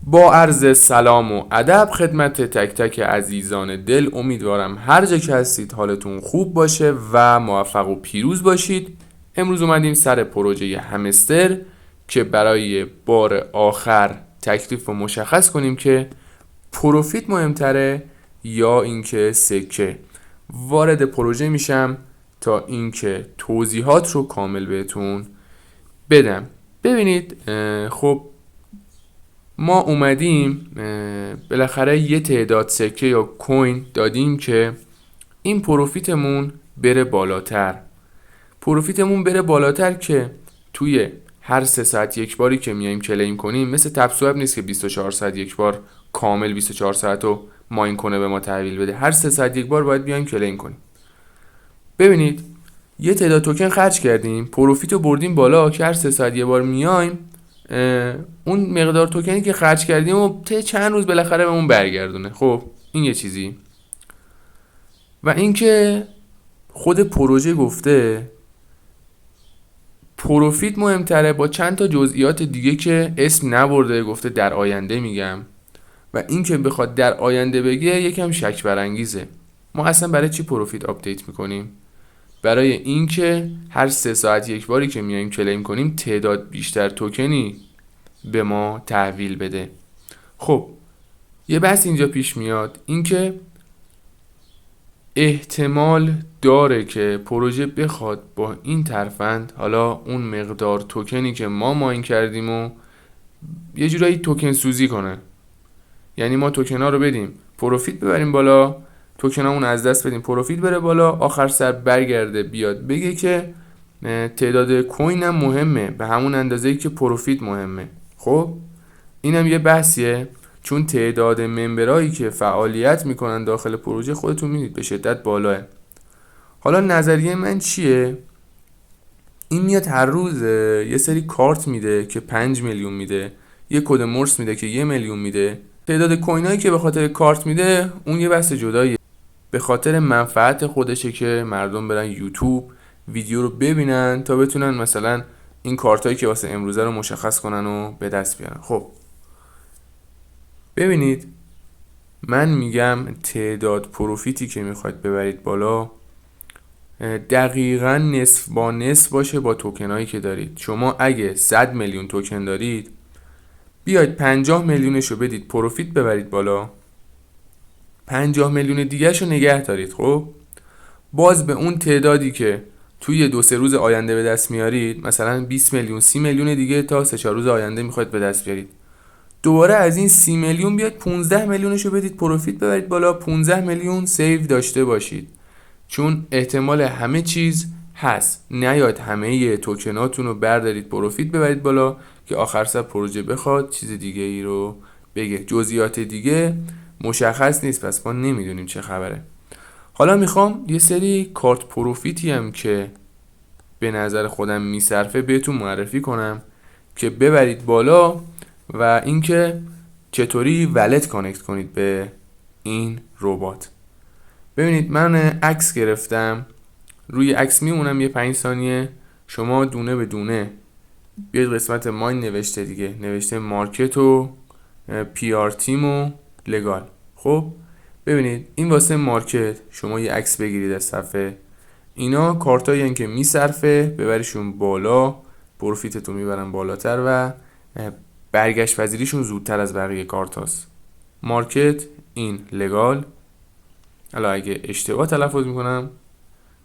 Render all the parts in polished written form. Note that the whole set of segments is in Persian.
با عرض سلام و ادب خدمت تک تک عزیزان دل، امیدوارم هر جا که هستید حالتون خوب باشه و موفق و پیروز باشید. امروز اومدیم سر پروژه همستر که برای بار آخر تکلیف رو مشخص کنیم که پروفیت مهمتره یا اینکه سکه. وارد پروژه میشم تا اینکه توضیحات رو کامل بهتون بدم. ببینید، خب ما اومدیم بالاخره یه تعداد سکه یا کوین دادیم که این پروفیتمون بره بالاتر که توی هر 3 ساعت یک باری که میایم کلیم کنیم، مثل تپسوب نیست که 24 ساعت یک بار کامل 24 ساعت رو ماین کنه به ما تحویل بده. هر 3 ساعت یک بار باید بیایم کلیم کنیم. ببینید، یه تعداد توکن خرج کردیم، پروفیت رو بردیم بالا که هر 3 ساعت یه بار میایم اون مقدار توکنی که خرج کردیم و چند روز بالاخره بهمون برگردونه. خب این یه چیزی. و اینکه خود پروژه گفته پروفیت مهمتره با چند تا جزئیات دیگه که اسم نبرده، گفته در آینده میگم. و اینکه بخواد در آینده بگه یکم شک برانگیزه. ما اصلا برای چی پروفیت آپدیت میکنیم؟ برای اینکه هر 3 ساعت یک باری که میایم کلیم کنیم تعداد بیشتر توکنی به ما تحویل بده. خب یه بحث اینجا پیش میاد، اینکه احتمال داره که پروژه بخواد با این ترفند حالا اون مقدار توکنی که ما ماین کردیم و یه جورایی توکن سوزی کنه. یعنی ما توکن ها رو بدیم پروفیت ببریم بالا، توکن هامون از دست بدیم پروفیت بره بالا، آخر سر برگرده بیاد بگه که تعداد کوین هم مهمه به همون اندازه‌ای که پروفیت مهمه. خب اینم یه بحثیه، چون تعداد ممبرایی که فعالیت میکنن داخل پروژه خودتون میدید به شدت بالاه. حالا نظریه من چیه؟ این میاد هر روز یه سری کارت میده که 5 میلیون میده، یه کد مرس میده که 1 میلیون میده. تعداد کوینایی که به خاطر کارت میده اون یه بحث جداییه، به خاطر منفعت خودشه که مردم برن یوتیوب ویدیو رو ببینن تا بتونن مثلا این کارتایی که واسه امروزه رو مشخص کنن و به دست بیارن. خب ببینید، من میگم تعداد پروفیتی که میخواید ببرید بالا دقیقاً نصف با نصف باشه با توکنایی که دارید. شما اگه 100 میلیون توکن دارید، بیاید 50 میلیونش رو بدید پروفیت ببرید بالا، 50 میلیون دیگه‌ش رو نگه دارید. خب باز به اون تعدادی که توی 2-3 روز آینده به دست میارید، مثلا 20 میلیون 30 میلیون دیگه تا 3-4 روز آینده میخواید به دست بیارید، دوباره از این 30 میلیون بیاد 15 میلیونشو بدید پروفیت ببرید بالا، 15 میلیون سیو داشته باشید. چون احتمال همه چیز هست، نیاید همه توکناتون رو بردارید پروفیت ببرید بالا که آخر سر پروژه بخواد چیز دیگه ای رو بگه. جزئیات دیگه مشخص نیست، پس ما نمیدونیم چه خبره. حالا میخوام یه سری کارت پروفیتی هم که به نظر خودم میصرفه بهتون معرفی کنم که ببرید بالا و اینکه چطوری ولت کانکت کنید به این ربات. ببینید، من عکس گرفتم، روی عکس میمونم یه 5 ثانیه، شما دونه به دونه بیاید قسمت ماین نوشته دیگه، نوشته مارکت و پی آر تیم و لگال. خب ببینید، این واسه مارکت شما یه عکس بگیرید از صفحه، اینا کارتایی هن که میصرفه ببریشون بالا، پروفیتتون میبرن بالاتر و برگشت پذیریشون زودتر از بقیه کارت هاست. مارکت، این لگال، حالا اگه اشتباه تلفظ میکنم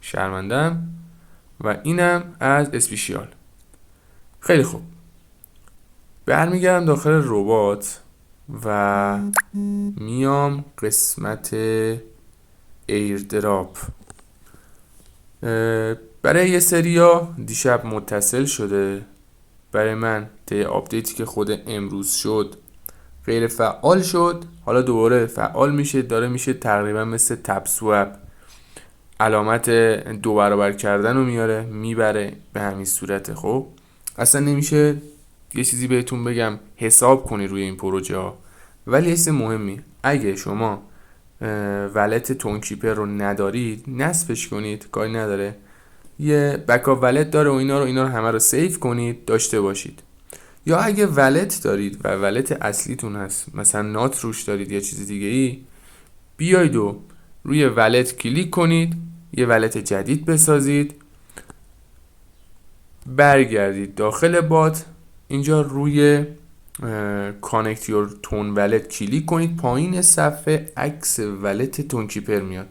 شرمندم، و اینم از اسپیشیال. خیلی خوب، برمیگردم داخل ربات و میام قسمت ایردراپ. برای یه سریا دیشب متصل شده، برای من طی آپدیتی که خود امروز شد غیر فعال شد، حالا دوباره فعال میشه، داره میشه تقریبا مثل تپسوب، علامت 2 برابر کردن رو میاره میبره به همین صورته. خب اصلا نمیشه یه چیزی بهتون بگم حساب کنی روی این پروژه ها، ولی اسم مهمی، اگه شما ولت تونکیپر رو ندارید نصبش کنید، کاری نداره، یه بکاپ ولت داره و اینا رو همه رو سیو کنید داشته باشید. یا اگه ولت دارید و ولت اصلیتون هست، مثلا نات روش دارید یا چیز دیگه ای، بیاید و روی ولت کلیک کنید، یه ولت جدید بسازید، برگردید داخل بات، اینجا روی کانکت یور تون ولت کلیک کنید، پایین صفحه عکس ولت تون کیپر میاد.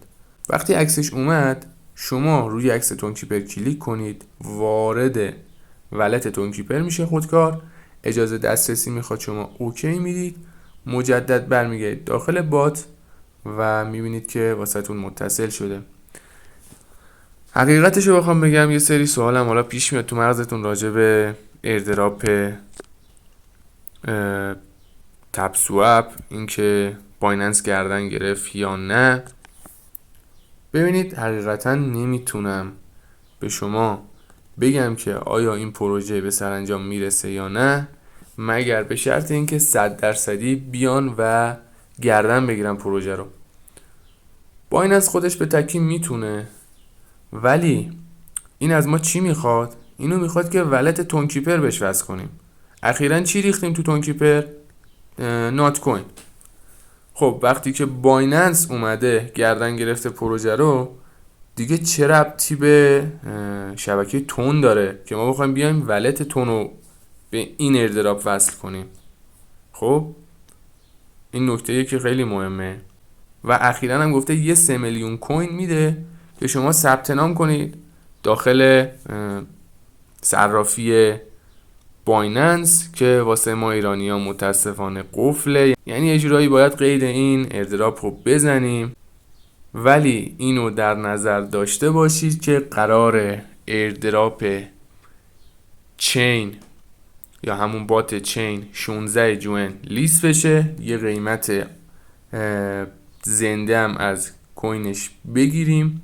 وقتی عکسش اومد شما روی عکس تون کیپر کلیک کنید، وارد ولت تون کیپر میشه خودکار. اجازه دسترسی میخواد، شما اوکی میدید، مجدد برمیگردید داخل بات و میبینید که واسهتون متصل شده. حقیقتشو بخوام بگم یه سری سوالم حالا پیش میاد تو مغزتون راجع به ایردراپ تپ سواب، اینکه بایننس گردن گرفت یا نه. ببینید حقیقتا نمیتونم به شما بگم که آیا این پروژه به سرانجام میرسه یا نه، مگر به شرط اینکه 100% بیان و گردن بگیرن پروژه رو. بایننس خودش به تکی میتونه، ولی این از ما چی میخواد؟ اینو میخواد که ولت تون کیپر بهش وصل کنیم. اخیراً چی ریختیم تو تون کیپر؟ نات کوین. خب وقتی که بایننس اومده گردن گرفته پروژه رو، دیگه چه ربطی به شبکه تون داره که ما بخوایم بیایم ولت تون رو به این ایردراپ وصل کنیم؟ خب این نکته‌ایه که خیلی مهمه. و اخیراً هم گفته یه 3 میلیون کوین میده که شما ثبت نام کنید داخل صرافی بایننس که واسه ما ایرانی‌ها متاسفانه قفله. یعنی یه جورایی باید قید این ایردراپ رو بزنیم، ولی اینو در نظر داشته باشید که قرار ایردراپ چین یا همون بات چین 16 جوان لیست بشه، یه قیمت زنده هم از کوینش بگیریم.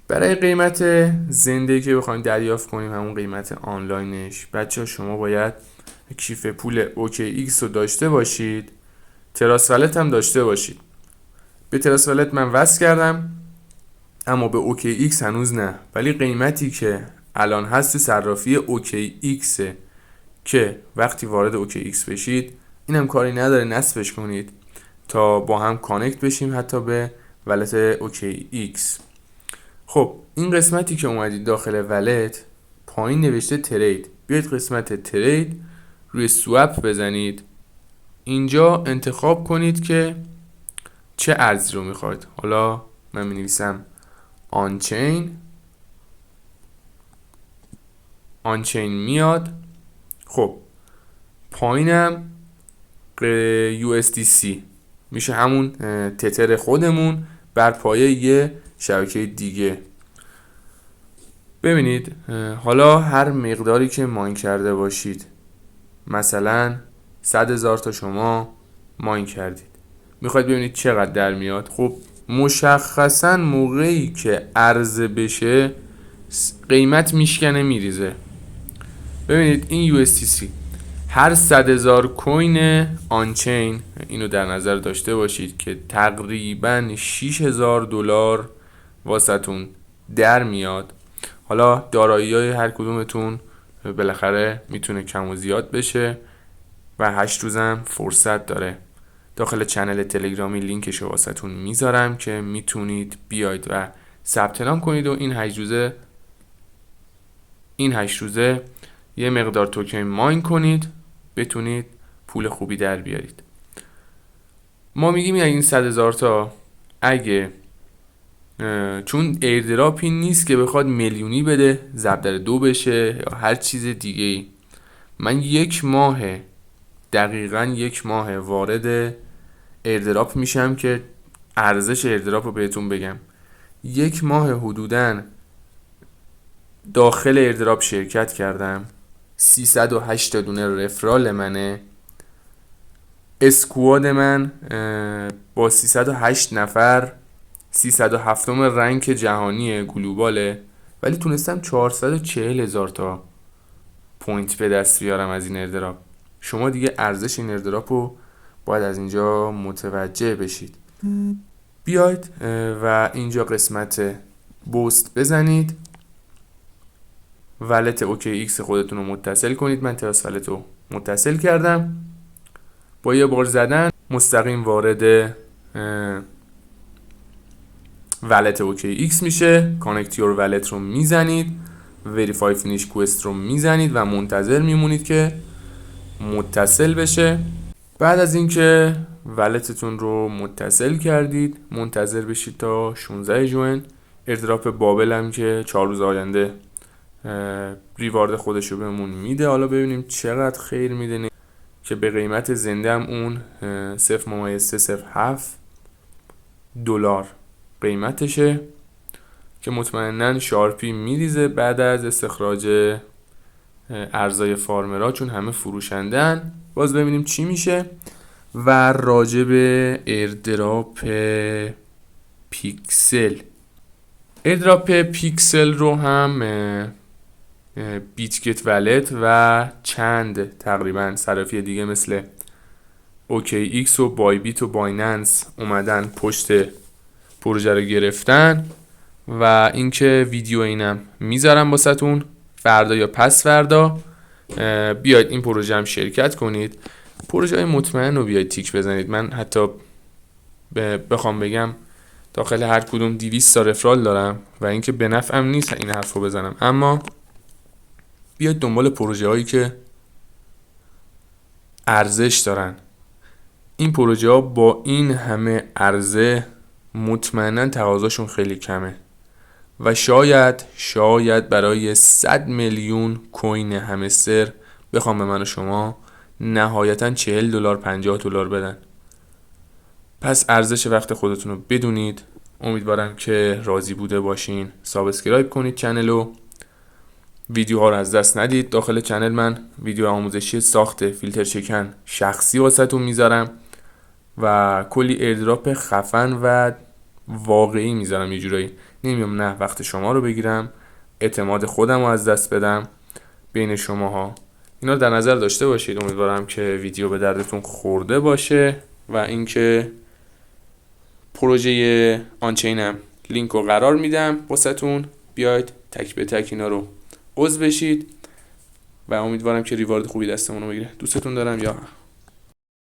برای قیمت زنده که بخوایم دریافت کنیم، همون قیمت آنلاینش، بچه شما باید کیف پول OKX رو داشته باشید، تراس ولت هم داشته باشید. به تراس ولت من وصل کردم اما به OKX هنوز نه، ولی قیمتی که الان هست صرافی OKX که وقتی وارد OKX بشید، اینم کاری نداره نصبش کنید تا با هم کانکت بشیم حتی به ولت OKX. خب این قسمتی که اومدید داخل ولت، پایین نوشته ترید، بیاید قسمت ترید روی سواب بزنید، اینجا انتخاب کنید که چه ارزی رو میخواید. حالا من می نویسم آنچین میاد. خب پایینم USDC میشه همون تتر خودمون بر پایه یه شبکه دیگه. ببینید حالا هر مقداری که ماین کرده باشید، مثلا 100,000 تا شما ماین کردید، میخواید ببینید چقدر در میاد. خب مشخصا موقعی که عرضه بشه قیمت میشکنه میریزه. ببینید این USDC هر 100,000 کوین آنچین، اینو در نظر داشته باشید که تقریبا $6,000 واسهتون در میاد. حالا دارایی‌های هر کدومتون بالاخره میتونه کم و زیاد بشه و 8 روزم فرصت داره. داخل چنل تلگرامی لینکشو واسهتون میذارم که میتونید بیاید و ثبت نام کنید و این 8 روزه یه مقدار توکن ماین کنید، بتونید پول خوبی در بیارید. ما میگیم این 100,000 تا اگه چون ایردراپی نیست که بخواد میلیونی بده ضرب در 2 بشه یا هر چیز دیگه ای، من دقیقاً یک ماه وارد ایردراپ میشم که ارزش ایردراپ رو بهتون بگم. 1 ماه حدوداً داخل ایردراپ شرکت کردم، 308 دونه رفرال منه، اسکواد من با 308 نفر 307 رنک جهانی گلوباله، ولی تونستم 440,000 تا پوینت به دست بیارم از این ایردراپ. شما دیگه ارزش این ایردراپ رو باید از اینجا متوجه بشید. بیاید و اینجا قسمت بوست بزنید، ولت OKX خودتون رو متصل کنید. من تراس ولت رو متصل کردم. با یه بار زدن مستقیم وارد ولت اوکی ایکس میشه. کانکت یور ولت رو میزنید، وریفای فینیش کوست رو میزنید و منتظر میمونید که متصل بشه. بعد از اینکه ولتتون رو متصل کردید منتظر بشید تا 16 ژوئن. ایردراپ بابل هم که 4 روز آینده ریوارد خودش رو بهمون میده. حالا ببینیم چقدر خیر میده که به قیمت زنده هم اون 0.307 دلار قیمتشه که مطمئناً شارپی میریزه بعد از استخراج ارزای فارمرها، چون همه فروشندن. باز ببینیم چی میشه. و راجع به ایردراپ پیکسل، ایردراپ پیکسل رو هم بیتگت ولت و چند تقریبا صرافی دیگه مثل اوکی ایکس و بای بیت و بایننس اومدن پشت پروژه رو گرفتن. و اینکه ویدیو اینم میذارم واسهتون فردا یا پس فردا. بیاید این پروژه هم شرکت کنید. پروژه های مطمئن رو بیاید تیک بزنید. من حتی بخوام بگم داخل هر کدوم 200 تا رفرال دارم و اینکه به نفعم نیست این حرف رو بزنم، اما بیاید دنبال پروژه هایی که ارزش دارن. این پروژه ها با این همه عرضه مطمئنا تقاضاشون خیلی کمه و شاید برای 100 میلیون کوین همستر بخوام به من و شما نهایتا 40 دلار 50 دلار بدن. پس ارزش وقت خودتون رو بدونید. امیدوارم که راضی بوده باشین. سابسکرایب کنید چنلو، ویدیوها رو از دست ندید. داخل چنل من ویدیو آموزشی ساخت فیلتر شکن شخصی واسهتون میذارم و کلی ایردراپ خفن و واقعی میذارم. یه جورایی نمیام نه وقت شما رو بگیرم، اعتماد خودم رو از دست بدم بین شماها. اینا رو در نظر داشته باشید. امیدوارم که ویدیو به دردتون خورده باشه و اینکه پروژه آنچینم لینک رو قرار میدم واسهتون. بیاید تک به تک اینا رو عضو بشید و امیدوارم که ریوارد خوبی دستمون رو بگیره. دوستتون دارم. یا